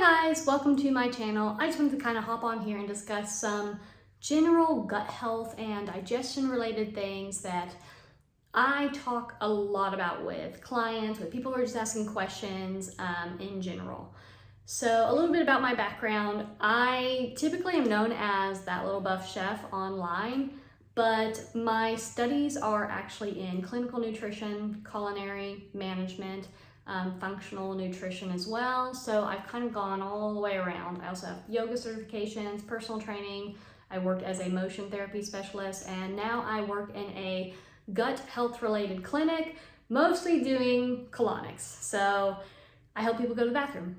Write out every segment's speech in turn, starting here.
Hi guys, welcome to my channel. I just wanted to kind of hop on here and discuss some general gut health and digestion related things that I talk a lot about with clients, with people who are just asking questions in general. So a little bit about my background. I typically am known as that little buff chef online, but my studies are actually in clinical nutrition, culinary management, functional nutrition as well. So I've kind of gone all the way around. I also have yoga certifications, personal training. I worked as a motion therapy specialist, and now I work in a gut health related clinic, mostly doing colonics. So I help people go to the bathroom.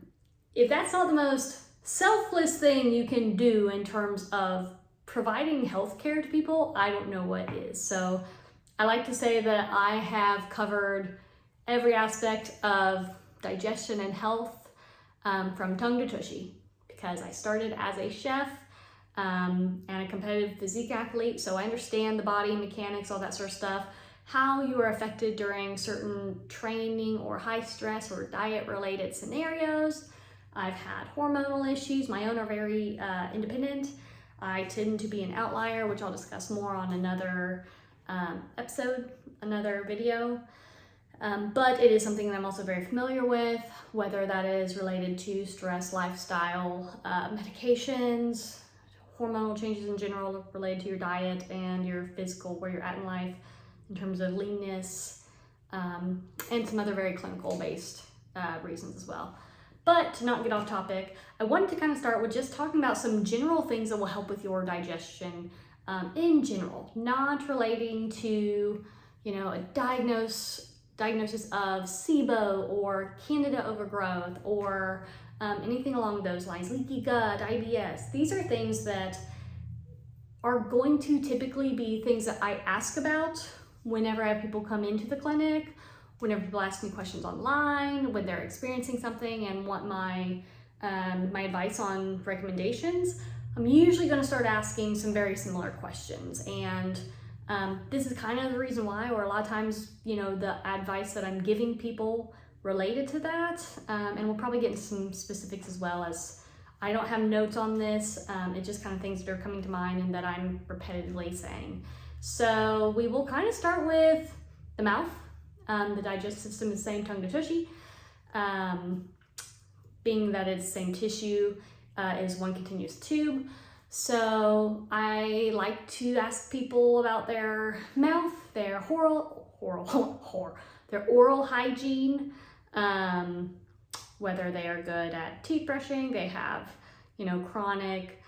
If that's not the most selfless thing you can do in terms of providing healthcare to people, I don't know what is. So I like to say that I have covered every aspect of digestion and health from tongue to tushy, because I started as a chef and a competitive physique athlete, so I understand the body mechanics, all that sort of stuff, how you are affected during certain training or high stress or diet related scenarios. I've had hormonal issues. My own are very independent. I tend to be an outlier, which I'll discuss more on another episode, another video. But it is something that I'm also very familiar with, whether that is related to stress, lifestyle, medications, hormonal changes in general related to your diet and your physical, where you're at in life in terms of leanness, and some other very clinical based reasons as well. But to not get off topic, I wanted to kind of start with just talking about some general things that will help with your digestion in general, not relating to, a diagnosis of SIBO or candida overgrowth or anything along those lines, leaky gut, IBS. These are things that are going to typically be things that I ask about whenever I have people come into the clinic, whenever people ask me questions online, when they're experiencing something and want my advice on recommendations. I'm usually going to start asking some very similar questions, and this is kind of the reason why, or a lot of times, the advice that I'm giving people related to that, and we'll probably get into some specifics as well, as I don't have notes on this. It's just kind of things that are coming to mind and that I'm repetitively saying. So we will kind of start with the mouth. The digestive system is the same tongue to tushy. Being that it's the same tissue, is one continuous tube. So I like to ask people about their mouth, their their oral hygiene, whether they are good at teeth brushing, they have, chronic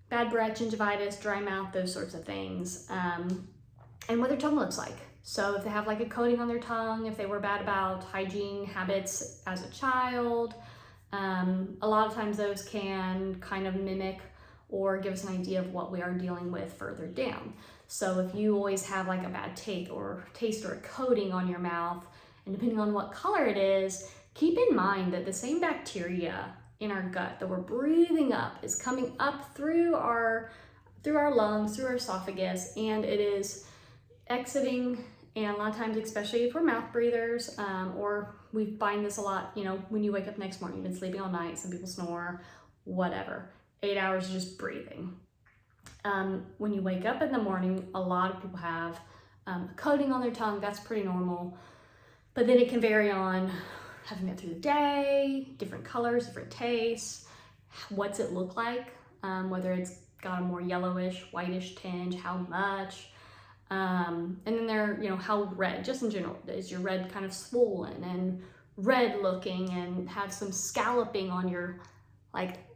bad breath, gingivitis, dry mouth, those sorts of things, and what their tongue looks like. So if they have like a coating on their tongue, if they were bad about hygiene habits as a child, a lot of times those can kind of mimic or give us an idea of what we are dealing with further down. So if you always have like a bad taste or a coating on your mouth, and depending on what color it is, keep in mind that the same bacteria in our gut that we're breathing up is coming up through our lungs, through our esophagus, and it is exiting. And a lot of times, especially if we're mouth breathers, or we find this a lot, when you wake up next morning, you've been sleeping all night, some people snore, whatever. 8 hours of just breathing. When you wake up in the morning, a lot of people have a coating on their tongue. That's pretty normal. But then it can vary on having that through the day, different colors, different tastes. What's it look like? Whether it's got a more yellowish, whitish tinge, how much? And then how red, just in general, is your red kind of swollen and red looking and have some scalloping on your,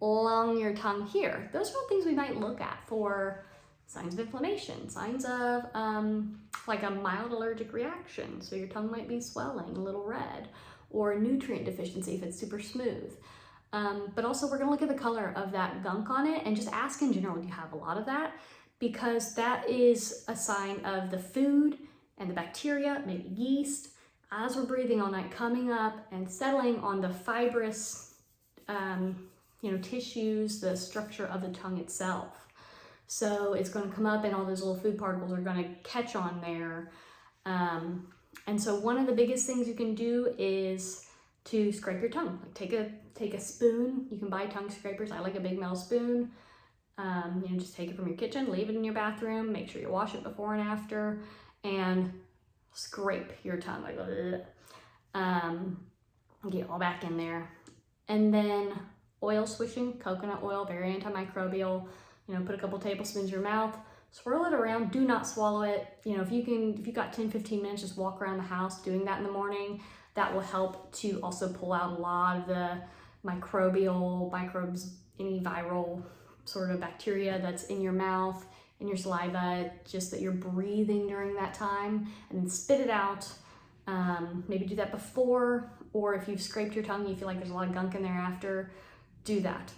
along your tongue here. Those are all things we might look at for signs of inflammation, signs of like a mild allergic reaction. So your tongue might be swelling, a little red, or nutrient deficiency if it's super smooth. But also we're gonna look at the color of that gunk on it and just ask in general, do you have a lot of that? Because that is a sign of the food and the bacteria, maybe yeast, as we're breathing all night, coming up and settling on the fibrous tissues, the structure of the tongue itself. So it's going to come up and all those little food particles are going to catch on there. And so one of the biggest things you can do is to scrape your tongue. Like take a spoon. You can buy tongue scrapers. I like a big metal spoon. Just take it from your kitchen, leave it in your bathroom, make sure you wash it before and after, and scrape your tongue, like, get it all back in there. And then oil swishing, coconut oil, very antimicrobial. Put a couple tablespoons in your mouth, swirl it around, do not swallow it. If you've got 10-15 minutes, just walk around the house doing that in the morning. That will help to also pull out a lot of the microbes, any viral sort of bacteria that's in your mouth, in your saliva, just that you're breathing during that time, and then spit it out. Maybe do that before, or if you've scraped your tongue, you feel like there's a lot of gunk in there after, do that.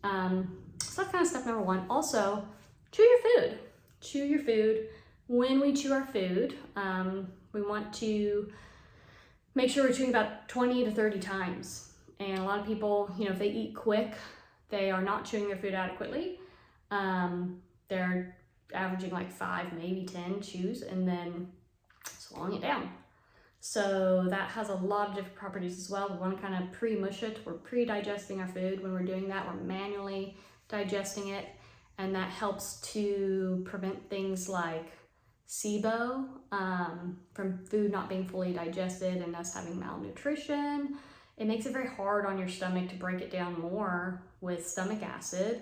So that's kind of step number one. Also, chew your food. Chew your food. When we chew our food, we want to make sure we're chewing about 20 to 30 times. And a lot of people, if they eat quick, they are not chewing their food adequately. They're averaging like 5, maybe 10 chews and then swallowing it down. So that has a lot of different properties as well. We want to kind of pre-mush it. We're pre-digesting our food. When we're doing that, we're manually digesting it. And that helps to prevent things like SIBO, from food not being fully digested and us having malnutrition. It makes it very hard on your stomach to break it down more with stomach acid.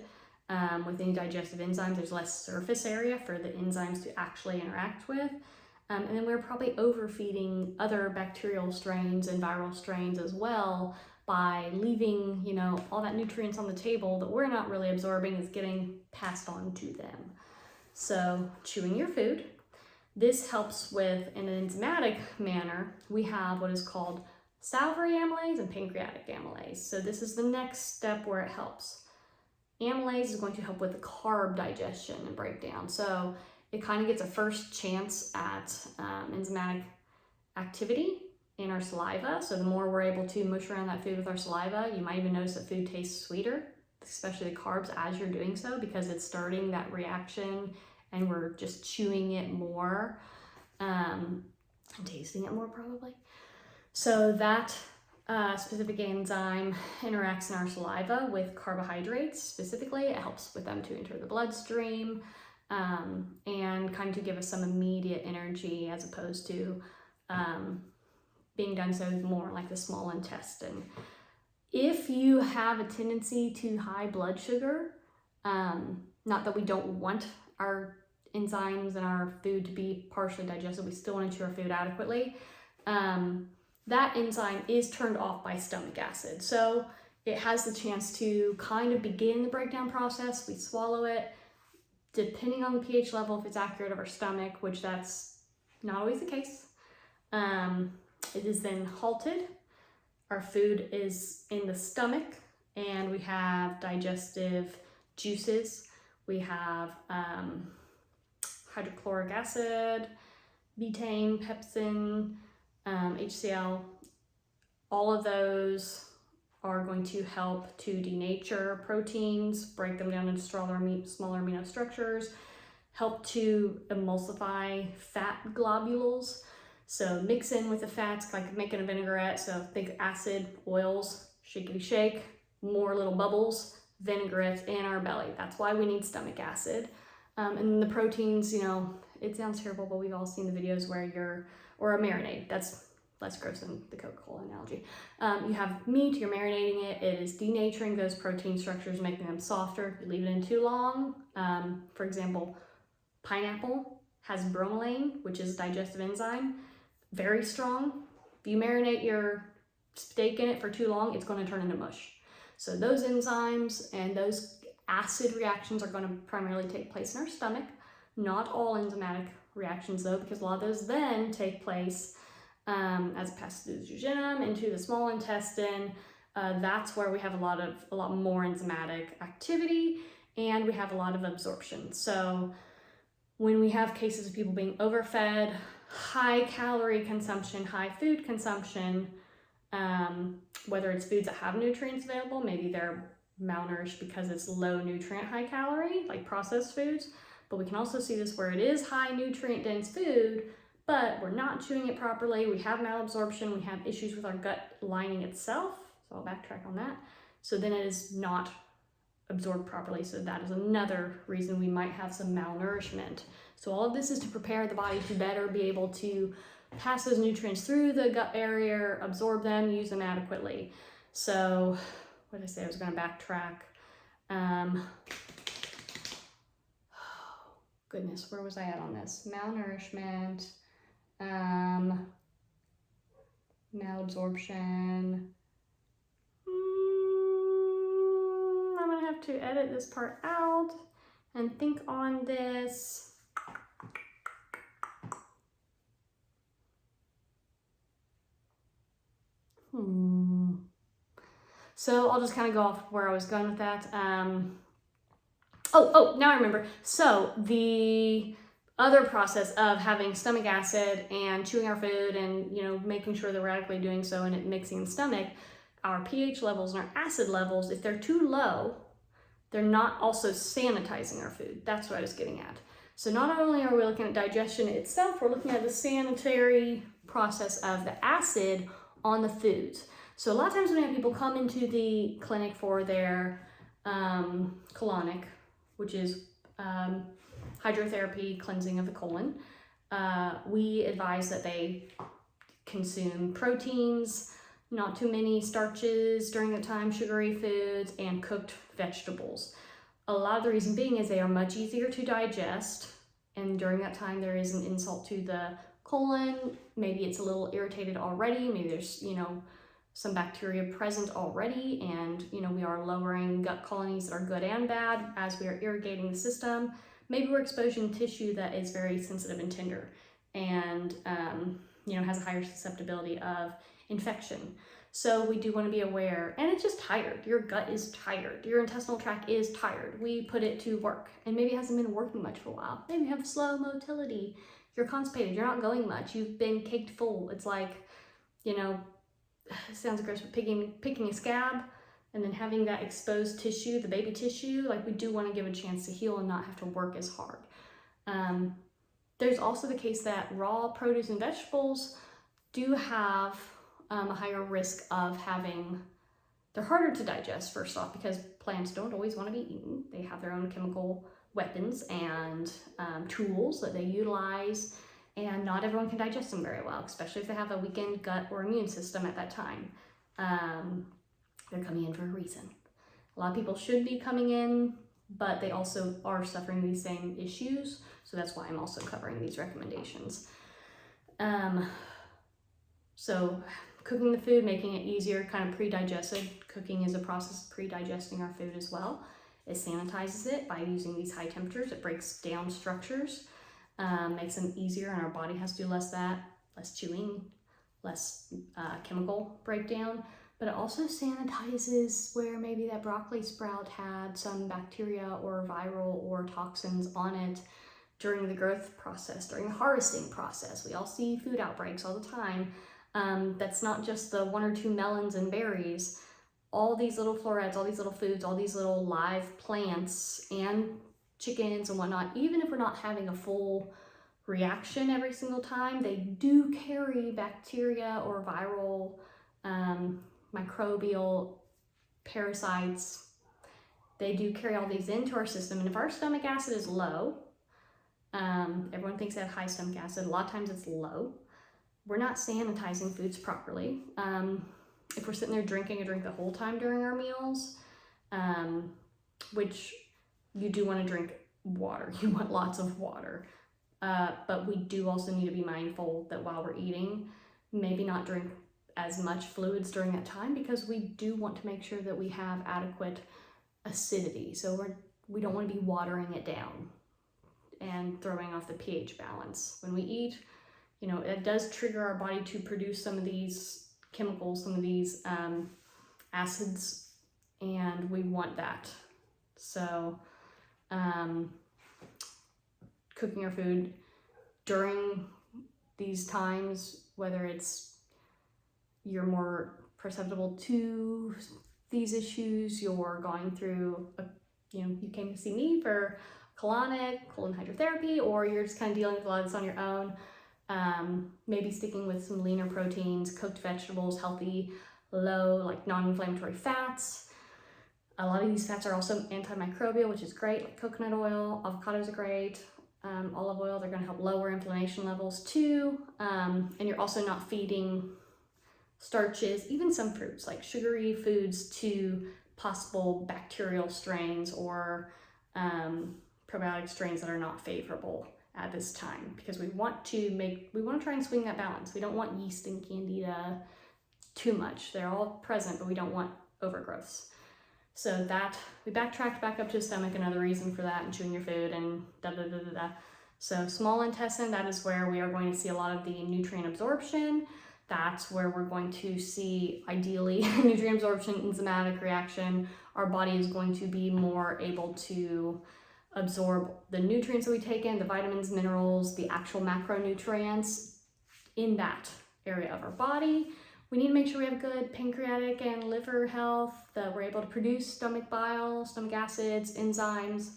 With any digestive enzymes, there's less surface area for the enzymes to actually interact with. And then we're probably overfeeding other bacterial strains and viral strains as well by leaving, all that nutrients on the table that we're not really absorbing is getting passed on to them. So chewing your food. This helps with, in an enzymatic manner, we have what is called salivary amylase and pancreatic amylase. So this is the next step where it helps. Amylase is going to help with the carb digestion and breakdown. So it kind of gets a first chance at enzymatic activity in our saliva. So the more we're able to mush around that food with our saliva, you might even notice that food tastes sweeter, especially the carbs, as you're doing so, because it's starting that reaction and we're just chewing it more and tasting it more probably. So that specific enzyme interacts in our saliva with carbohydrates specifically. It helps with them to enter the bloodstream and kind of to give us some immediate energy as opposed to being done so more like the small intestine. If you have a tendency to high blood sugar, not that we don't want our enzymes and our food to be partially digested, we still want to chew our food adequately. That enzyme is turned off by stomach acid. So it has the chance to kind of begin the breakdown process. We swallow it, depending on the pH level, if it's accurate of our stomach, which that's not always the case. It is then halted. Our food is in the stomach and we have digestive juices. We have hydrochloric acid, betaine, pepsin, HCl. All of those are going to help to denature proteins, break them down into smaller amino structures, help to emulsify fat globules. So mix in with the fats, like making a vinaigrette. So think acid, oils, shakety shake, more little bubbles, vinaigrettes in our belly. That's why we need stomach acid. And the proteins, it sounds terrible, but we've all seen the videos where or a marinade. That's less gross than the Coca-Cola analogy. You have meat, you're marinating it. It is denaturing those protein structures, making them softer. If you leave it in too long, for example, pineapple has bromelain, which is a digestive enzyme, very strong. If you marinate your steak in it for too long, it's going to turn into mush. So those enzymes and those acid reactions are going to primarily take place in our stomach. Not all enzymatic reactions though, because a lot of those then take place as it passes through the jejunum into the small intestine. That's where we have a lot more enzymatic activity and we have a lot of absorption. So when we have cases of people being overfed, high calorie consumption, high food consumption, whether it's foods that have nutrients available, maybe they're malnourished because it's low nutrient, high calorie, like processed foods. But we can also see this where it is high nutrient dense food, but we're not chewing it properly, we have malabsorption, we have issues with our gut lining itself, so I'll backtrack on that. So then it is not absorbed properly, so that is another reason we might have some malnourishment. So all of this is to prepare the body to better be able to pass those nutrients through the gut barrier, absorb them, use them adequately. So what did I say? I was going to backtrack. Goodness, where was I at on this? Malnourishment, malabsorption. I'm gonna have to edit this part out and think on this. So I'll just kind of go off where I was going with that. Now I remember. So the other process of having stomach acid and chewing our food and, you know, making sure that we're adequately doing so and it mixing in the stomach, our pH levels and our acid levels, if they're too low, they're not also sanitizing our food. That's what I was getting at. So not only are we looking at digestion itself, we're looking at the sanitary process of the acid on the foods. So a lot of times when we have people come into the clinic for their colonic, which is hydrotherapy, cleansing of the colon, we advise that they consume proteins, not too many starches during the time, sugary foods, and cooked vegetables. A lot of the reason being is they are much easier to digest, and during that time there is an insult to the colon. Maybe it's a little irritated already, maybe there's, you know, some bacteria present already, and, you know, we are lowering gut colonies that are good and bad as we are irrigating the system. Maybe we're exposing tissue that is very sensitive and tender and, you know, has a higher susceptibility of infection. So we do want to be aware, and it's just tired. Your gut is tired. Your intestinal tract is tired. We put it to work, and maybe it hasn't been working much for a while. Maybe you have slow motility. You're constipated. You're not going much. You've been caked full. It's like, you know, it sounds gross, but picking a scab and then having that exposed tissue, the baby tissue, like we do want to give a chance to heal and not have to work as hard. There's also the case that raw produce and vegetables do have a higher risk of having, they're harder to digest first off because plants don't always want to be eaten. They have their own chemical weapons and tools that they utilize, and not everyone can digest them very well, especially if they have a weakened gut or immune system at that time. They're coming in for a reason. A lot of people should be coming in, but they also are suffering these same issues. So that's why I'm also covering these recommendations. So cooking the food, making it easier, kind of pre-digested. Cooking is a process of pre-digesting our food as well. It sanitizes it by using these high temperatures. It breaks down structures, makes them easier, and our body has to do less chewing, less chemical breakdown. But it also sanitizes where maybe that broccoli sprout had some bacteria or viral or toxins on it during the growth process, during the harvesting process. We all see food outbreaks all the time. That's not just the 1 or 2 melons and berries. All these little florets, all these little foods, all these little live plants and chickens and whatnot, even if we're not having a full reaction every single time, they do carry bacteria or viral, microbial parasites. They do carry all these into our system, and if our stomach acid is low, everyone thinks they have high stomach acid. A lot of times it's low. We're not sanitizing foods properly. If we're sitting there drinking a drink the whole time during our meals, which you do want to drink water, you want lots of water, but we do also need to be mindful that while we're eating, maybe not drink as much fluids during that time, because we do want to make sure that we have adequate acidity. So we don't want to be watering it down and throwing off the pH balance. When we eat, you know, it does trigger our body to produce some of these chemicals, some of these acids, and we want that. So cooking our food during these times, whether it's you're more perceptible to these issues, you're going through, you came to see me for colonic, colon hydrotherapy, or you're just kind of dealing with a lot of this on your own, Maybe sticking with some leaner proteins, cooked vegetables, healthy, low, like non-inflammatory fats. A lot of these fats are also antimicrobial, which is great, like coconut oil, avocados are great, olive oil, they're gonna help lower inflammation levels too. And you're also not feeding starches, even some fruits, like sugary foods, to possible bacterial strains or probiotic strains that are not favorable at this time, because we want to try and swing that balance. We don't want yeast and candida too much. They're all present, but we don't want overgrowths. So that, we backtracked back up to the stomach, another reason for that, and chewing your food and da-da-da-da-da. So small intestine, that is where we are going to see a lot of the nutrient absorption. That's where we're going to see, ideally, nutrient absorption, enzymatic reaction. Our body is going to be more able to absorb the nutrients that we take in, the vitamins, minerals, the actual macronutrients in that area of our body. We need to make sure we have good pancreatic and liver health, that we're able to produce stomach bile, stomach acids, enzymes,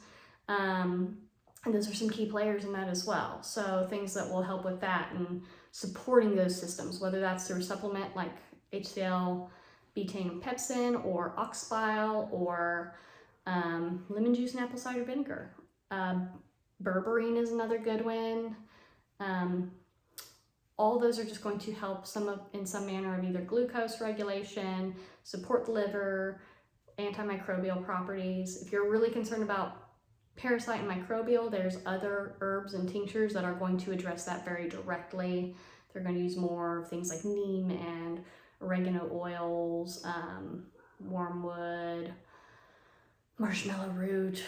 and those are some key players in that as well. So things that will help with that and supporting those systems, whether that's through a supplement like HCl, betaine and pepsin, or ox bile, or lemon juice and apple cider vinegar. Berberine is another good one. All those are just going to help in some manner of either glucose regulation, support the liver, antimicrobial properties. If you're really concerned about parasite and microbial, there's other herbs and tinctures that are going to address that very directly. They're going to use more things like neem and oregano oils, wormwood, marshmallow root,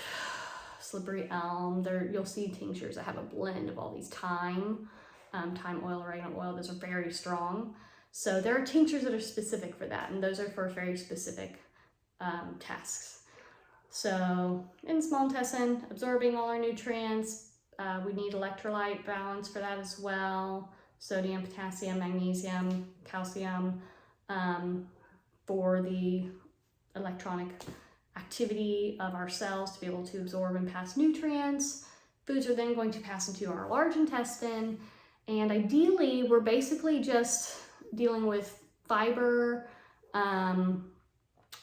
slippery elm. You'll see tinctures that have a blend of all these thyme oil, oregano oil. Those are very strong. So there are tinctures that are specific for that, and those are for very specific tasks. So in small intestine, absorbing all our nutrients, we need electrolyte balance for that as well. Sodium, potassium, magnesium, calcium, for the electronic activity of our cells to be able to absorb and pass nutrients. Foods are then going to pass into our large intestine, and ideally we're basically just dealing with fiber,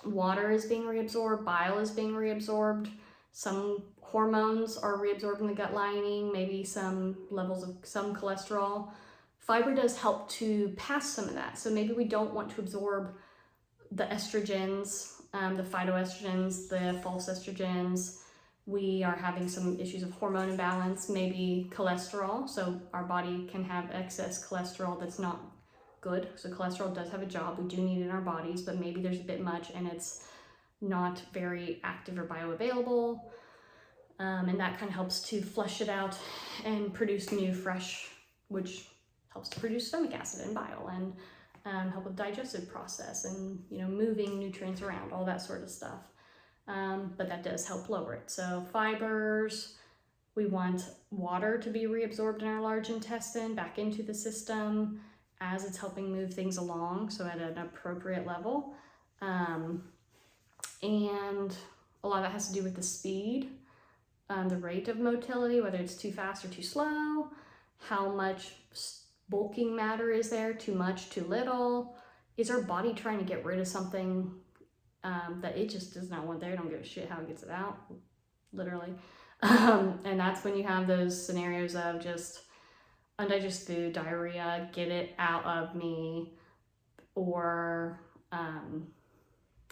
water is being reabsorbed, bile is being reabsorbed, some hormones are reabsorbed in the gut lining, maybe some levels of some cholesterol. Fiber does help to pass some of that. So maybe we don't want to absorb the estrogens, the phytoestrogens, the false estrogens. We are having some issues of hormone imbalance, maybe cholesterol. So our body can have excess cholesterol that's not good. So cholesterol does have a job. We do need it in our bodies, but maybe there's a bit much and it's not very active or bioavailable. And that kind of helps to flush it out and produce new, fresh, which helps to produce stomach acid and bile and help with digestive process and, moving nutrients around, all that sort of stuff. But that does help lower it. So fibers, we want water to be reabsorbed in our large intestine back into the system as it's helping move things along, so at an appropriate level. And a lot of that has to do with the speed, the rate of motility, whether it's too fast or too slow, how much bulking matter is there, too much, too little. Is our body trying to get rid of something that it just does not want there? Don't give a shit how it gets it out, literally. And that's when you have those scenarios of just undigested food, diarrhea, get it out of me, or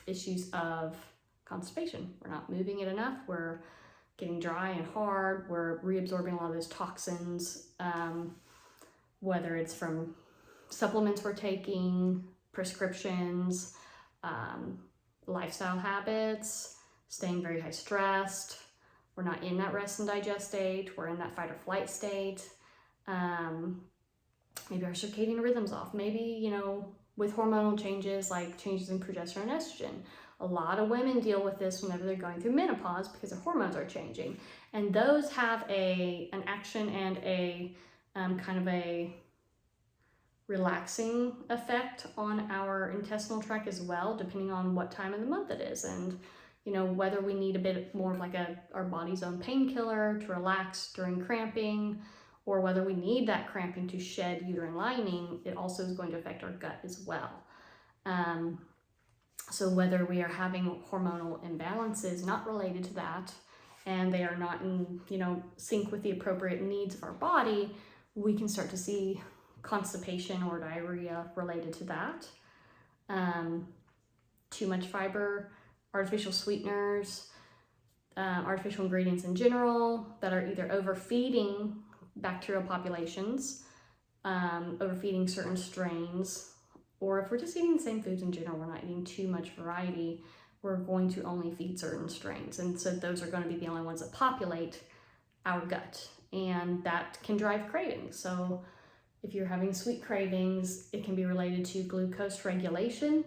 issues of constipation. We're not moving it enough, we're getting dry and hard, we're reabsorbing a lot of those toxins, whether it's from supplements we're taking, prescriptions, lifestyle habits, staying very high stressed. We're not in that rest and digest state, we're in that fight or flight state. Maybe our circadian rhythm's off. Maybe, with hormonal changes, like changes in progesterone and estrogen. A lot of women deal with this whenever they're going through menopause because their hormones are changing. And those have an action and a kind of a relaxing effect on our intestinal tract as well, depending on what time of the month it is. And, whether we need a bit more of like our body's own painkiller to relax during cramping, or whether we need that cramping to shed uterine lining, it also is going to affect our gut as well. So whether we are having hormonal imbalances not related to that, and they are not in, sync with the appropriate needs of our body, we can start to see constipation or diarrhea related to that. Too much fiber, artificial sweeteners, artificial ingredients in general that are either overfeeding bacterial populations, overfeeding certain strains, or if we're just eating the same foods in general, we're not eating too much variety, we're going to only feed certain strains. And so those are going to be the only ones that populate our gut. And that can drive cravings. So if you're having sweet cravings, it can be related to glucose regulation,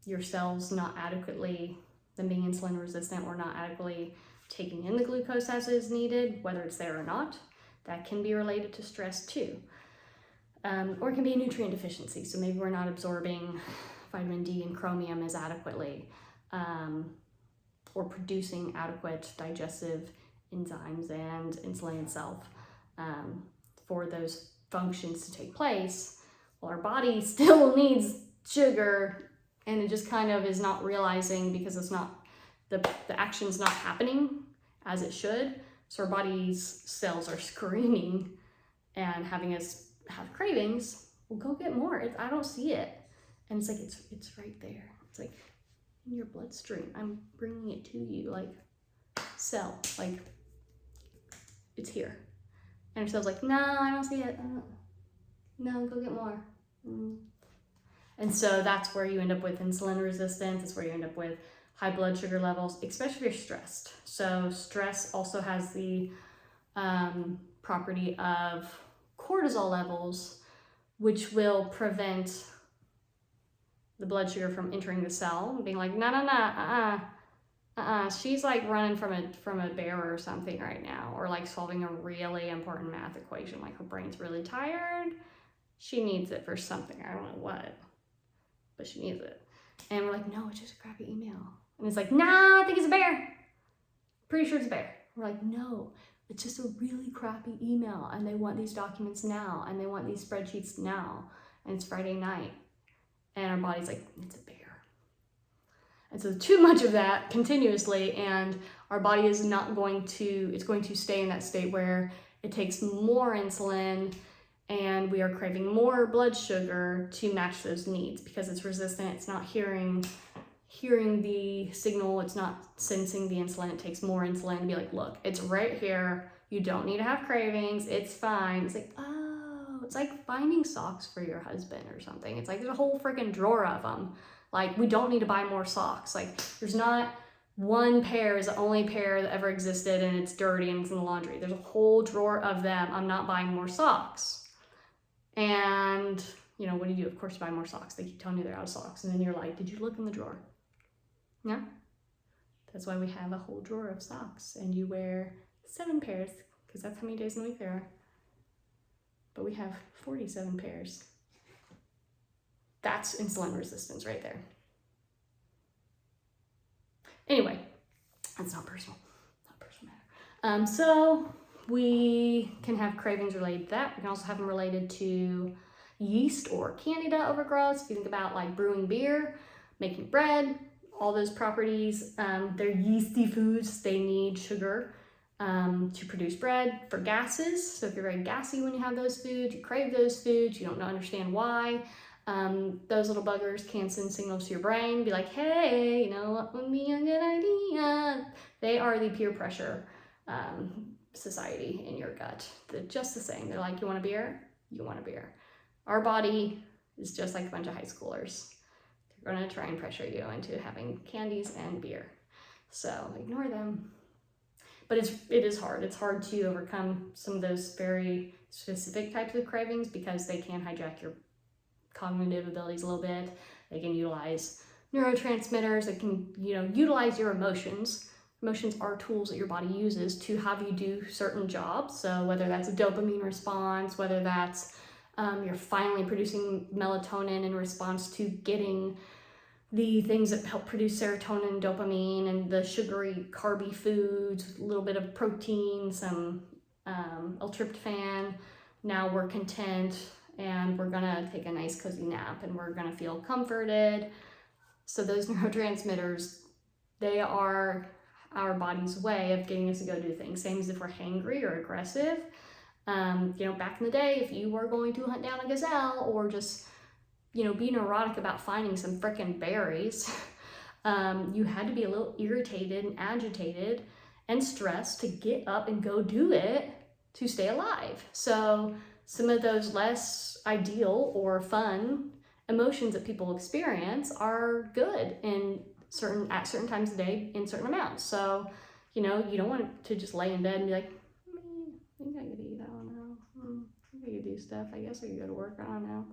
your cells not adequately, them being insulin resistant or not adequately taking in the glucose as is needed, whether it's there or not. That can be related to stress too. Or it can be a nutrient deficiency. So maybe we're not absorbing vitamin D and chromium as adequately, or producing adequate digestive enzymes and insulin itself for those functions to take place. Well, our body still needs sugar, and it just kind of is not realizing because it's not, the action's not happening as it should. So our body's cells are screaming and having us have cravings. Well, go get more. I don't see it. And it's like, it's right there. It's like in your bloodstream. I'm bringing it to you, like cell, like it's here. And your cell's like, no, I don't see it. No, go get more. And so that's where you end up with insulin resistance. It's where you end up with high blood sugar levels, especially if you're stressed. So stress also has the property of cortisol levels, which will prevent the blood sugar from entering the cell and being like, no, she's like running from a bear or something right now, or like solving a really important math equation, like her brain's really tired, she needs it for something, I don't know what, but she needs it. And we're like, no, it's just a crappy email. And it's like, nah, I think it's a bear, pretty sure it's a bear. We're like, no, it's just a really crappy email, and they want these documents now, and they want these spreadsheets now, and it's Friday night. And our body's like, it's a bear. And so too much of that continuously, and our body is not going to, it's going to stay in that state where it takes more insulin and we are craving more blood sugar to match those needs because it's resistant, it's not hearing the signal, it's not sensing the insulin. It takes more insulin to be like, look, it's right here. You don't need to have cravings. It's fine. It's like, oh, it's like finding socks for your husband or something. It's like there's a whole freaking drawer of them. Like, we don't need to buy more socks. Like, there's not one pair is the only pair that ever existed and it's dirty and it's in the laundry. There's a whole drawer of them. I'm not buying more socks. And, what do? Of course you buy more socks. They keep telling you they're out of socks. And then you're like, did you look in the drawer? No. That's why we have a whole drawer of socks. And you wear 7 pairs because that's how many days in the week there are. But we have 47 pairs. That's insulin resistance right there. Anyway, that's not personal. Not personal matter. So we can have cravings related to that. We can also have them related to yeast or candida overgrowth. If you think about like brewing beer, making bread, all those properties, they're yeasty foods. They need sugar to produce bread. For gases, so if you're very gassy when you have those foods, you crave those foods, you don't understand why, those little buggers can send signals to your brain, be like, hey, what would be a good idea? They are the peer pressure society in your gut. They're just the same. They're like, you want a beer? You want a beer. Our body is just like a bunch of high schoolers. They're going to try and pressure you into having candies and beer. So ignore them. But it is hard. It's hard to overcome some of those very specific types of cravings because they can hijack your cognitive abilities a little bit. They can utilize neurotransmitters. They can, utilize your emotions. Emotions are tools that your body uses to have you do certain jobs. So whether that's a dopamine response, whether that's you're finally producing melatonin in response to getting the things that help produce serotonin, dopamine, and the sugary, carby foods, a little bit of protein, some L-tryptophan. Now we're content and we're gonna take a nice cozy nap and we're gonna feel comforted. So those neurotransmitters, they are our body's way of getting us to go do things. Same as if we're hangry or aggressive. Back in the day, if you were going to hunt down a gazelle or just, be neurotic about finding some frickin' berries, you had to be a little irritated and agitated and stressed to get up and go do it to stay alive. So some of those less ideal or fun emotions that people experience are good at certain times of the day in certain amounts. So, you don't want to just lay in bed and be like, I think I could eat, I don't know. I think I could do stuff. I guess I could go to work, I don't know.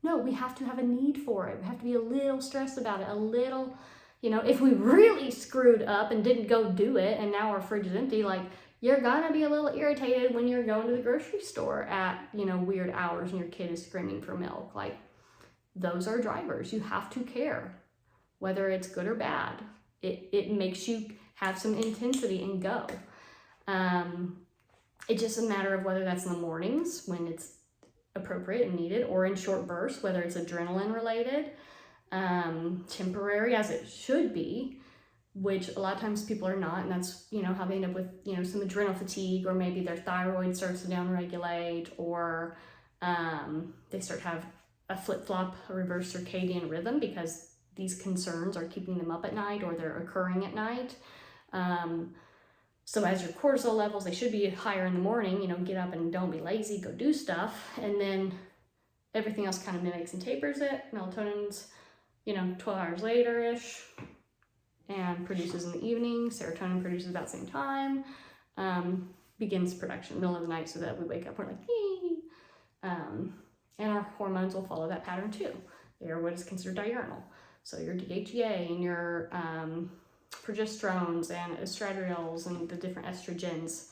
No, we have to have a need for it. We have to be a little stressed about it, a little, if we really screwed up and didn't go do it and now our fridge is empty, like, you're gonna be a little irritated when you're going to the grocery store at, weird hours and your kid is screaming for milk. Like, those are drivers. You have to care, whether it's good or bad. It makes you have some intensity and go. It's just a matter of whether that's in the mornings when it's appropriate and needed, or in short bursts, whether it's adrenaline related, temporary as it should be, which a lot of times people are not, and that's how they end up with some adrenal fatigue, or maybe their thyroid starts to downregulate, or they start to have a flip-flop, a reverse circadian rhythm, because these concerns are keeping them up at night or they're occurring at night. So as your cortisol levels, they should be higher in the morning, get up and don't be lazy, go do stuff. And then everything else kind of mimics and tapers it. Melatonin's, 12 hours later-ish and produces in the evening. Serotonin produces about the same time, begins production middle of the night so that we wake up, we're like, yee. And our hormones will follow that pattern too. They are what is considered diurnal. So your DHEA and your progesterones and estradiol's and the different estrogens,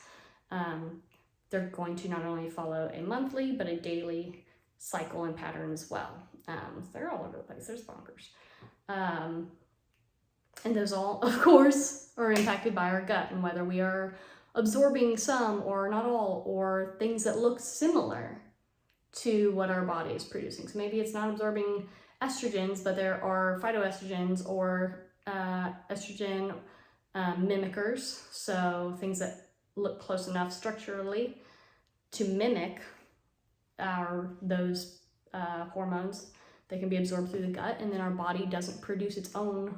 they're going to not only follow a monthly, but a daily cycle and pattern as well. They're all over the place, there's bonkers. And those all, of course, are impacted by our gut and whether we are absorbing some or not all, or things that look similar to what our body is producing. So maybe it's not absorbing estrogens, but there are phytoestrogens or estrogen mimickers, so things that look close enough structurally to mimic those hormones. They can be absorbed through the gut, and then our body doesn't produce its own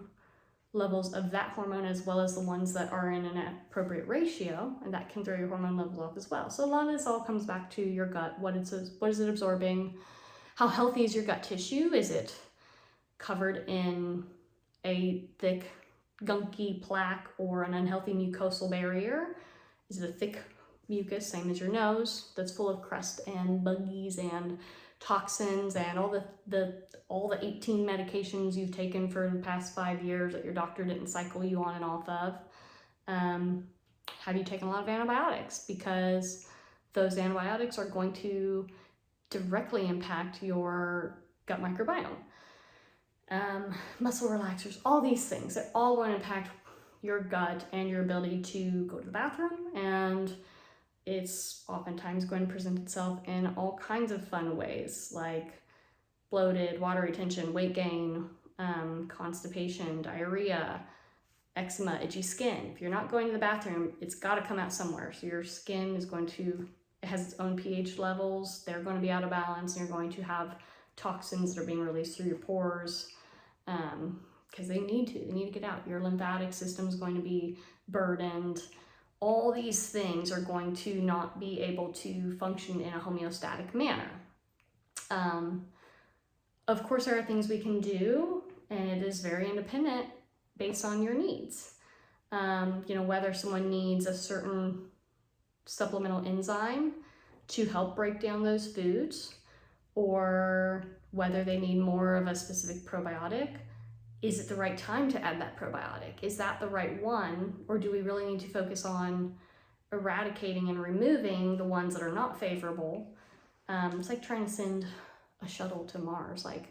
levels of that hormone as well as the ones that are in an appropriate ratio, and that can throw your hormone levels off as well. So a lot of this all comes back to your gut. What is it absorbing? How healthy is your gut tissue? Is it covered in a thick, gunky plaque or an unhealthy mucosal barrier? Is it a thick mucus, same as your nose, that's full of crust and buggies and toxins and all the 18 medications you've taken for the past 5 years that your doctor didn't cycle you on and off of? Have you taken a lot of antibiotics? Because those antibiotics are going to directly impact your gut microbiome. Muscle relaxers, all these things, they're all going to impact your gut and your ability to go to the bathroom, and it's oftentimes going to present itself in all kinds of fun ways, like bloated, water retention, weight gain, constipation, diarrhea, eczema, itchy skin. If you're not going to the bathroom, it's got to come out somewhere. So your skin is it has its own pH levels. They're going to be out of balance, and you're going to have toxins that are being released through your pores, because they need to get out. Your lymphatic system is going to be burdened. All these things are going to not be able to function in a homeostatic manner. Of course, there are things we can do, and it is very independent based on your needs. Whether someone needs a certain supplemental enzyme to help break down those foods, or whether they need more of a specific probiotic. Is it the right time to add that probiotic? Is that the right one? Or do we really need to focus on eradicating and removing the ones that are not favorable? It's like trying to send a shuttle to Mars. Like,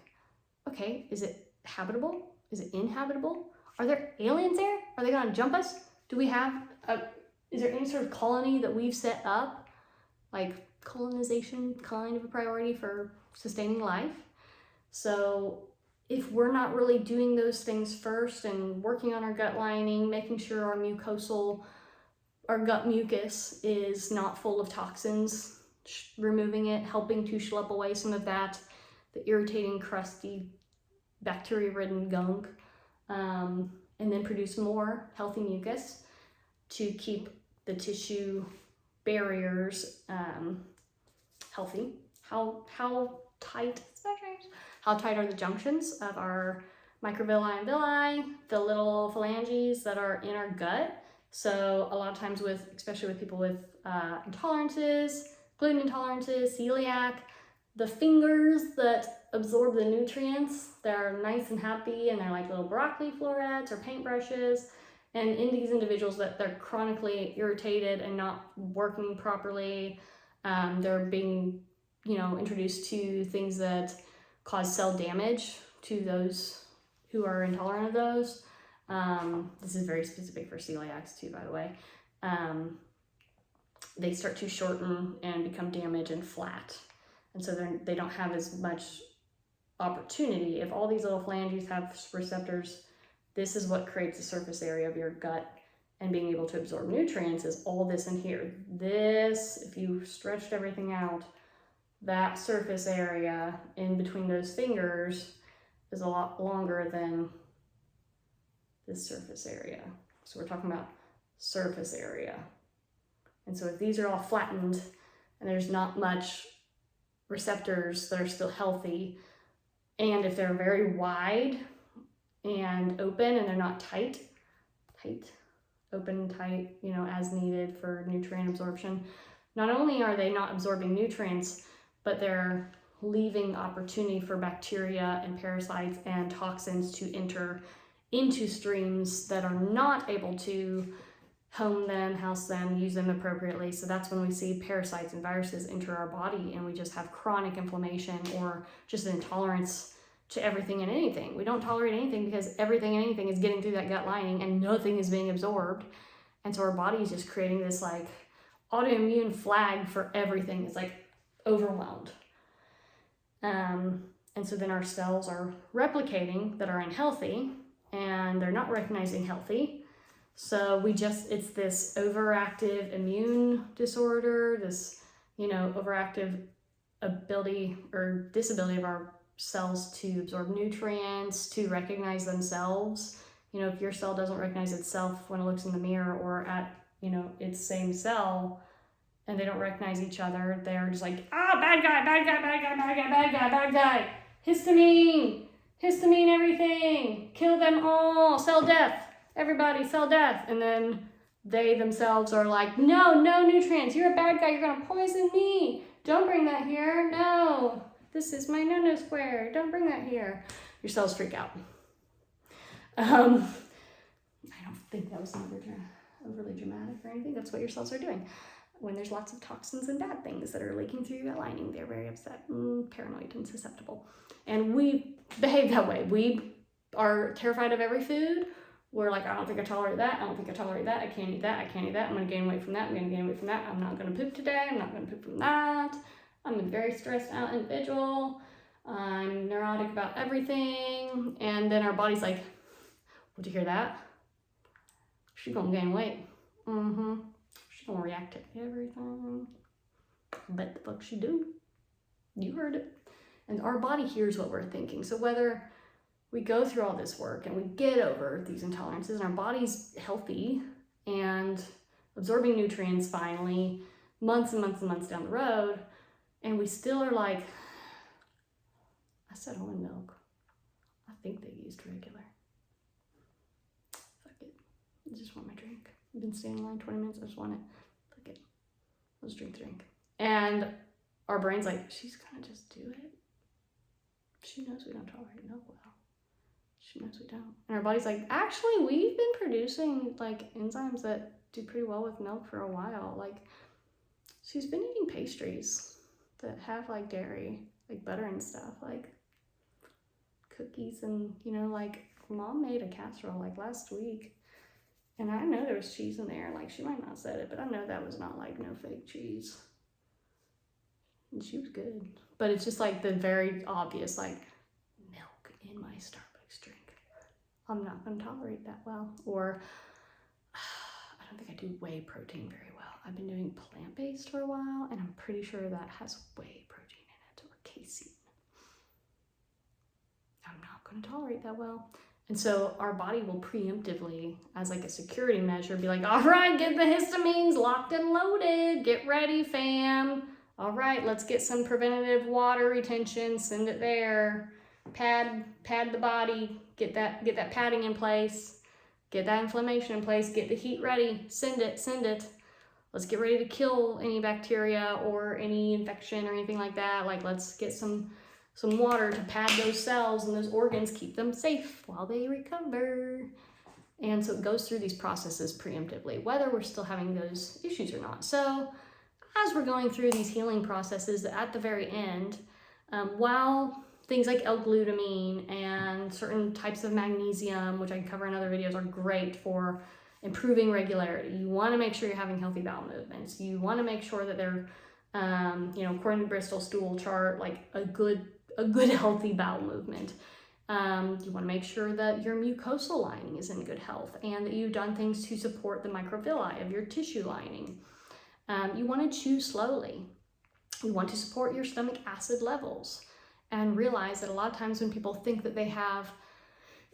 okay, is it habitable? Is it inhabitable? Are there aliens there? Are they gonna jump us? Do we have is there any sort of colony that we've set up, like colonization kind of a priority for sustaining life? So if we're not really doing those things first and working on our gut lining, making sure our gut mucus is not full of toxins, removing it, helping to schlep away some of that, the irritating, crusty, bacteria-ridden gunk, and then produce more healthy mucus to keep the tissue barriers healthy. How tight are the junctions of our microvilli and villi, the little phalanges that are in our gut? So a lot of times especially with people with intolerances, gluten intolerances, celiac, the fingers that absorb the nutrients, they're nice and happy and they're like little broccoli florets or paintbrushes. And in these individuals that they're chronically irritated and not working properly, they're being, introduced to things that cause cell damage to those who are intolerant of those. This is very specific for celiacs too, by the way. They start to shorten and become damaged and flat. And so they don't have as much opportunity. If all these little phalanges have receptors, this is what creates the surface area of your gut and being able to absorb nutrients is all this in here. This, if you stretched everything out, that surface area in between those fingers is a lot longer than this surface area. So we're talking about surface area. And so if these are all flattened and there's not much receptors that are still healthy, and if they're very wide and open and they're not tight, open, tight, as needed for nutrient absorption, not only are they not absorbing nutrients, but they're leaving opportunity for bacteria and parasites and toxins to enter into streams that are not able to home them, house them, use them appropriately. So that's when we see parasites and viruses enter our body and we just have chronic inflammation or just an intolerance to everything and anything. We don't tolerate anything because everything and anything is getting through that gut lining and nothing is being absorbed. And so our body is just creating this like autoimmune flag for everything. It's like overwhelmed. And so then our cells are replicating that are unhealthy and they're not recognizing healthy. So it's this overactive immune disorder, this, overactive ability or disability of our cells to absorb nutrients, to recognize themselves. If your cell doesn't recognize itself when it looks in the mirror or at, its same cell, and they don't recognize each other, they're just like, bad guy, bad guy, bad guy, bad guy, bad guy, bad guy, histamine, everything, kill them all, cell death, everybody, cell death. And then they themselves are like, no nutrients, you're a bad guy, you're gonna poison me, don't bring that here, no, this is my no square, don't bring that here. Your cells freak out. I don't think that was overly dramatic or anything. That's what your cells are doing. When there's lots of toxins and bad things that are leaking through your lining, they're very upset, paranoid, and susceptible. And we behave that way. We are terrified of every food. We're like, I don't think I tolerate that. I don't think I tolerate that. I can't eat that. I can't eat that. I'm going to gain weight from that. I'm going to gain weight from that. I'm not going to poop today. I'm not going to poop from that. I'm a very stressed out individual. I'm neurotic about everything. And then our body's like, did you hear that? She's going to gain weight. She's going to react to everything. Bet the fuck she do. You heard it. And our body hears what we're thinking. So whether we go through all this work and we get over these intolerances and our body's healthy and absorbing nutrients finally, months and months and months down the road, and we still are like, I said almond milk. I think they used regular. Fuck it. I just want my drink. I've been standing in line 20 minutes. I just want it. Fuck it. Let's drink the drink. And our brain's like, she's gonna just do it. She knows we don't tolerate milk well. She knows we don't. And our body's like, actually, we've been producing like enzymes that do pretty well with milk for a while. Like, she's been eating pastries that have like dairy, like butter and stuff, like cookies and, like mom made a casserole like last week And I know there was cheese in there. Like, she might not have said it, but I know that was not like no fake cheese. And she was good. But it's just like the very obvious, like, milk in my Starbucks drink. I'm not going to tolerate that well. Or I don't think I do whey protein very well. I've been doing plant-based for a while, and I'm pretty sure that has whey protein in it, or casein. I'm not going to tolerate that well. And so our body will preemptively, as like a security measure, be like, all right, get the histamines locked and loaded. Get ready, fam. All right, let's get some preventative water retention. Send it there. Pad the body. Get that padding in place. Get that inflammation in place. Get the heat ready. Send it. Let's get ready to kill any bacteria or any infection or anything like that. Like, let's get some water to pad those cells and those organs, keep them safe while they recover. And so it goes through these processes preemptively, whether we're still having those issues or not. So as we're going through these healing processes, at the very end, while things like L-glutamine and certain types of magnesium, which I can cover in other videos, are great for improving regularity. You want to make sure you're having healthy bowel movements. You want to make sure that they're, according to Bristol stool chart, like a good healthy bowel movement. You want to make sure that your mucosal lining is in good health and that you've done things to support the microvilli of your tissue lining. You want to chew slowly. You want to support your stomach acid levels, and realize that a lot of times when people think that they have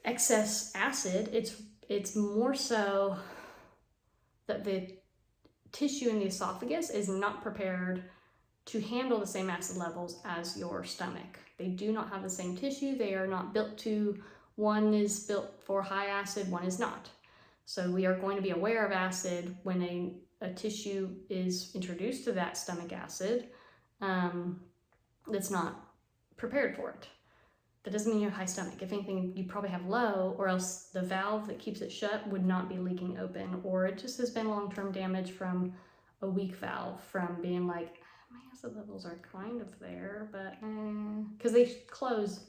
excess acid, it's more so that the tissue in the esophagus is not prepared to handle the same acid levels as your stomach. They do not have the same tissue. They are not built to, one is built for high acid, one is not. So we are going to be aware of acid when a tissue is introduced to that stomach acid that's not prepared for it. That doesn't mean you have high stomach. If anything, you probably have low, or else the valve that keeps it shut would not be leaking open, or it just has been long-term damage from a weak valve, from being like, my acid levels are kind of there, but because they close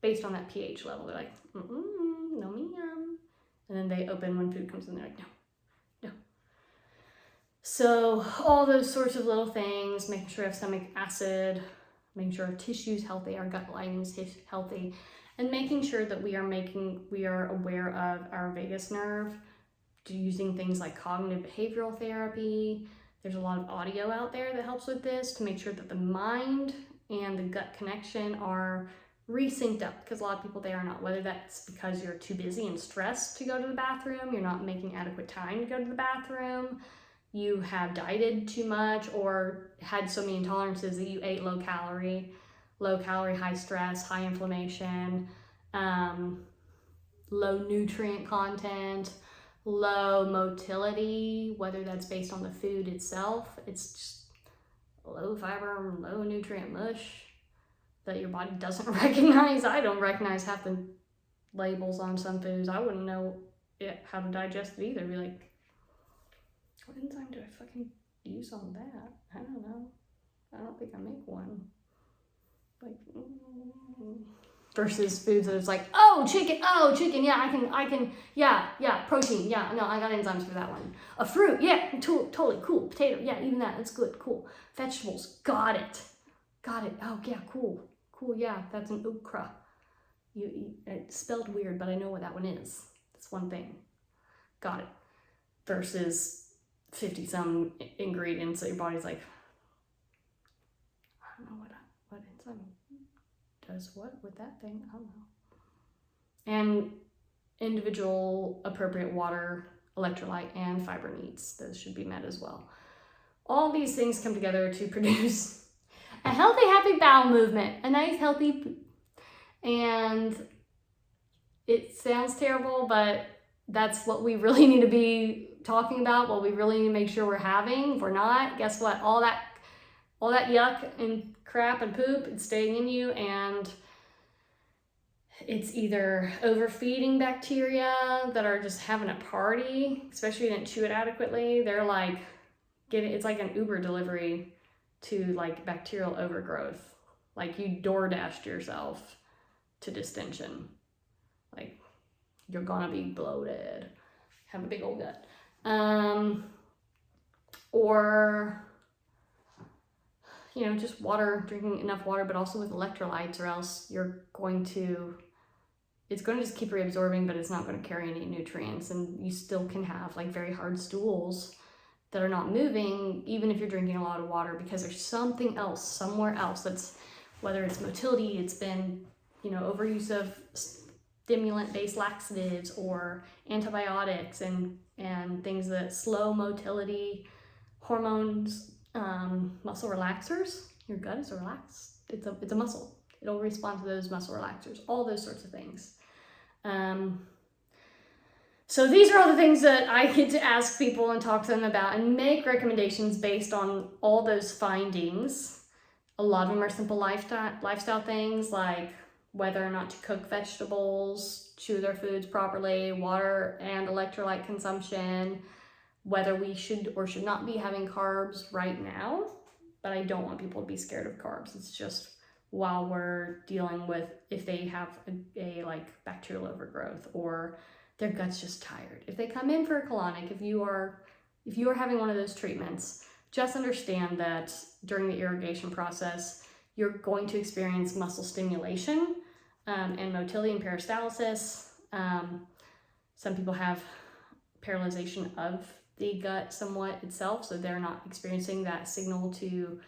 based on that pH level. They're like, no ma'am. And then they open when food comes in, they're like, no. So all those sorts of little things, making sure we have stomach acid, making sure our tissue's healthy, our gut lining is healthy, and making sure that we are aware of our vagus nerve, using things like cognitive behavioral therapy. There's a lot of audio out there that helps with this, to make sure that the mind and the gut connection are resynced up, because a lot of people, they are not, whether that's because you're too busy and stressed to go to the bathroom, you're not making adequate time to go to the bathroom, you have dieted too much, or had so many intolerances that you ate low calorie, high stress, high inflammation, low nutrient content, low motility, whether that's based on the food itself. It's just low fiber, low nutrient mush that your body doesn't recognize. I don't recognize half the labels on some foods. I wouldn't know how to digest it either. Be like, what enzyme do I fucking use on that? I don't know. I don't think I make one. Like, versus foods that it's like, oh, chicken, yeah, I can, yeah, protein, yeah, no, I got enzymes for that one. A fruit, yeah, totally, cool. Potato, yeah, even that's good, cool. Vegetables, got it, oh, yeah, cool, yeah, that's an okra. It's spelled weird, but I know what that one is. That's one thing. Got it. Versus 50 some ingredients that your body's like, I don't know what enzyme does what with that thing, I don't know. And individual appropriate water, electrolyte, and fiber needs, those should be met as well. All these things come together to produce a healthy, happy bowel movement, a nice, healthy poop. And it sounds terrible, but that's what we really need to be talking about, what we really need to make sure we're having. If we're not, guess what? All that yuck and crap and poop, it's staying in you, and it's either overfeeding bacteria that are just having a party, especially if you didn't chew it adequately. They're like it's like an Uber delivery to like bacterial overgrowth. Like you DoorDashed yourself to distension. Like, you're gonna be bloated. have a big old gut. Or, you know, just water, drinking enough water, but also with electrolytes, or else it's going to just keep reabsorbing, but it's not going to carry any nutrients, and you still can have like very hard stools that are not moving, even if you're drinking a lot of water, because there's something else somewhere else that's, whether it's motility, it's been, you know, overuse of stimulant-based laxatives or antibiotics and things that slow motility, hormones, muscle relaxers. Your gut is relaxed. It's a muscle. It'll respond to those muscle relaxers, all those sorts of things. So these are all the things that I get to ask people and talk to them about and make recommendations based on all those findings. A lot of them are simple lifestyle things, like whether or not to cook vegetables, chew their foods properly, water and electrolyte consumption, whether we should or should not be having carbs right now. But I don't want people to be scared of carbs. It's just while we're dealing with if they have a like bacterial overgrowth or their gut's just tired. If they come in for a colonic, if you are having one of those treatments, just understand that during the irrigation process, you're going to experience muscle stimulation and motility and peristalsis. Some people have paralyzation of the gut somewhat itself, so they're not experiencing that signal to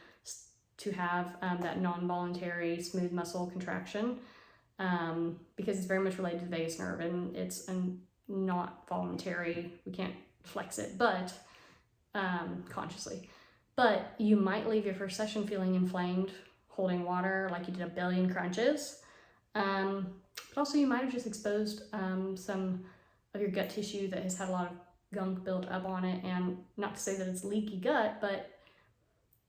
have that non-voluntary smooth muscle contraction, because it's very much related to the vagus nerve, and it's not voluntary. We can't flex it, but consciously. But you might leave your first session feeling inflamed, holding water like you did a billion crunches. But also you might have just exposed some of your gut tissue that has had a lot of gunk built up on it. And not to say that it's leaky gut, but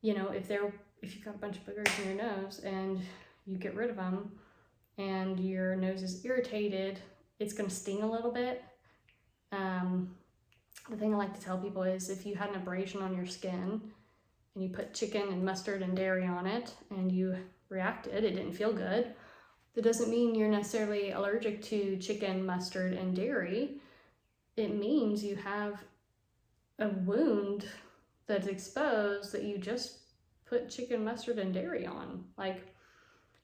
you know, if you've got a bunch of boogers in your nose and you get rid of them and your nose is irritated, it's going to sting a little bit. The thing I like to tell people is if you had an abrasion on your skin and you put chicken and mustard and dairy on it and you reacted, it didn't feel good, that doesn't mean you're necessarily allergic to chicken, mustard, and dairy. It means you have a wound that's exposed that you just put chicken, mustard, and dairy on. Like,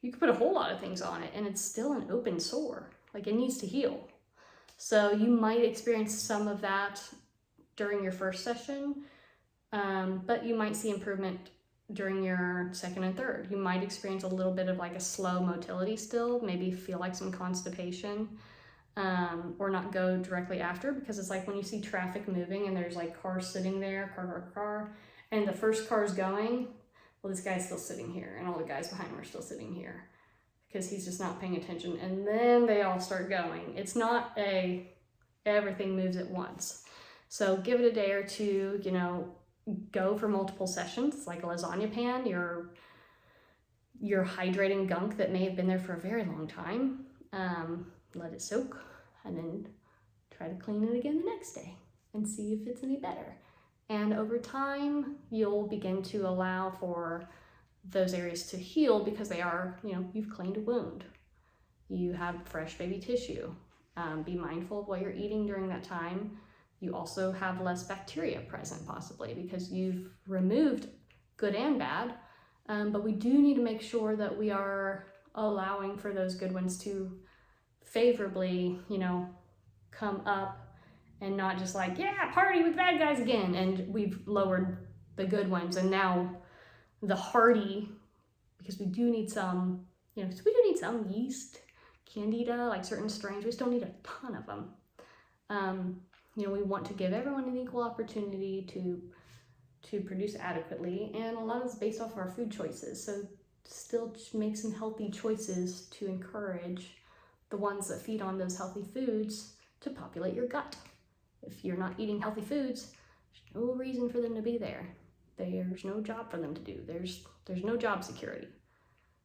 you could put a whole lot of things on it and it's still an open sore. Like, it needs to heal. So you might experience some of that during your first session, but you might see improvement during your second and third. You might experience a little bit of like a slow motility still, maybe feel like some constipation, or not go directly after, because it's like when you see traffic moving and there's like cars sitting there, car, and the first car's going, well, this guy's still sitting here and all the guys behind him are still sitting here because he's just not paying attention, and then they all start going. It's not everything moves at once. So give it a day or two, you know, go for multiple sessions. It's like a lasagna pan. You're hydrating gunk that may have been there for a very long time. Let it soak and then try to clean it again the next day and see if it's any better. And over time, you'll begin to allow for those areas to heal because they are, you know, you've cleaned a wound. You have fresh baby tissue. Be mindful of what you're eating during that time. You also have less bacteria present possibly because you've removed good and bad. But we do need to make sure that we are allowing for those good ones to favorably, you know, come up and not just like, yeah, party with bad guys again. And we've lowered the good ones. And now the hardy, because we do need some, you know, we do need some yeast, candida, like certain strains. We still need a ton of them. You know, we want to give everyone an equal opportunity to produce adequately, and a lot of it's based off of our food choices. So still make some healthy choices to encourage the ones that feed on those healthy foods to populate your gut. If you're not eating healthy foods, there's no reason for them to be there. There's no job for them to do. There's no job security.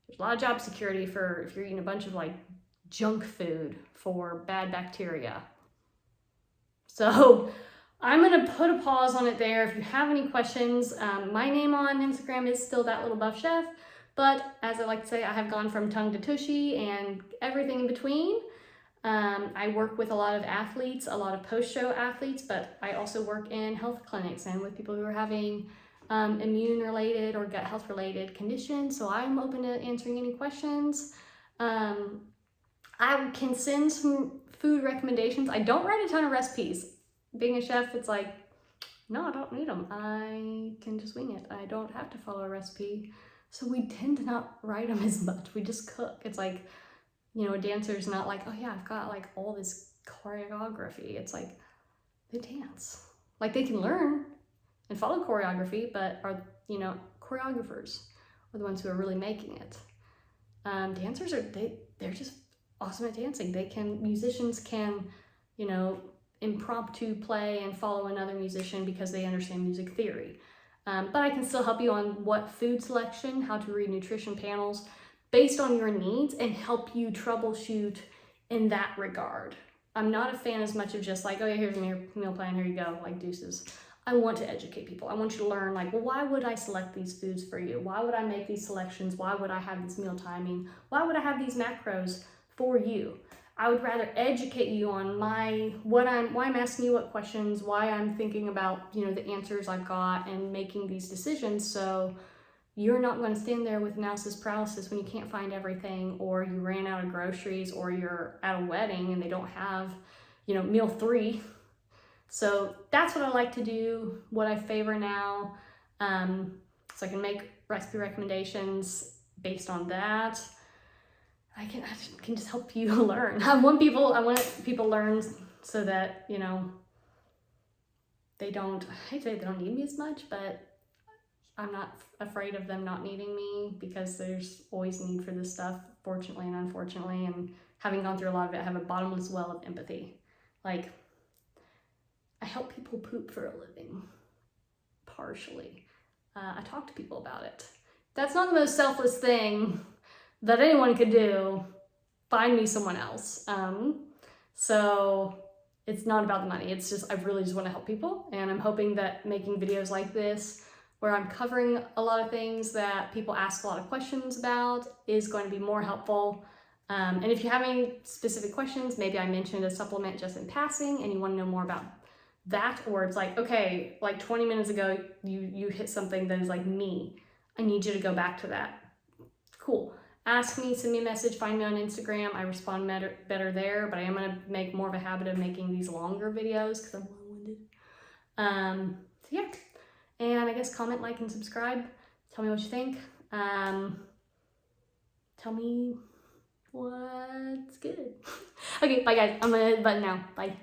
There's a lot of job security for if you're eating a bunch of like junk food for bad bacteria. So I'm gonna put a pause on it there. If you have any questions, my name on Instagram is still That Little Buff Chef, but as I like to say, I have gone from tongue to tushy and everything in between. I work with a lot of athletes, a lot of post-show athletes, but I also work in health clinics and with people who are having immune-related or gut health-related conditions. So I'm open to answering any questions. I can send some food recommendations. I don't write a ton of recipes. Being a chef, it's like, no, I don't need them. I can just wing it. I don't have to follow a recipe. So we tend to not write them as much. We just cook. It's like, you know, a dancer's not like, oh yeah, I've got like all this choreography. It's like, they dance. Like they can learn and follow choreography, but are, you know, choreographers are the ones who are really making it. Dancers they're just awesome at dancing. Musicians can, you know, impromptu play and follow another musician because they understand music theory. But I can still help you on what food selection, how to read nutrition panels based on your needs and help you troubleshoot in that regard. I'm not a fan as much of just like, oh yeah, here's a meal plan, here you go, like deuces. I want to educate people. I want you to learn like, well, why would I select these foods for you? Why would I make these selections? Why would I have this meal timing? Why would I have these macros for you? I would rather educate you on why I'm asking you what questions, why I'm thinking about, you know, the answers I've got and making these decisions, so you're not going to stand there with analysis paralysis when you can't find everything, or you ran out of groceries, or you're at a wedding and they don't have, you know, meal 3. So that's what I like to do, what I favor now. So I can make recipe recommendations based on that. I can just help you learn. I want people to learn so that, you know, I hate to say they don't need me as much, but I'm not afraid of them not needing me because there's always need for this stuff, fortunately and unfortunately. And having gone through a lot of it, I have a bottomless well of empathy. Like, I help people poop for a living, partially. I talk to people about it. That's not the most selfless thing that anyone could do. Find me someone else. So it's not about the money. It's just, I really just want to help people. And I'm hoping that making videos like this, where I'm covering a lot of things that people ask a lot of questions about, is going to be more helpful. And if you have any specific questions, maybe I mentioned a supplement just in passing and you want to know more about that, or it's like, okay, like 20 minutes ago, you hit something that is like me. I need you to go back to that. Cool. Ask me, send me a message, find me on Instagram. I respond better there, but I am going to make more of a habit of making these longer videos because I'm long-winded. So yeah. And I guess comment, like, and subscribe. Tell me what you think. Tell me what's good. Okay, bye guys. I'm gonna hit the button now. Bye.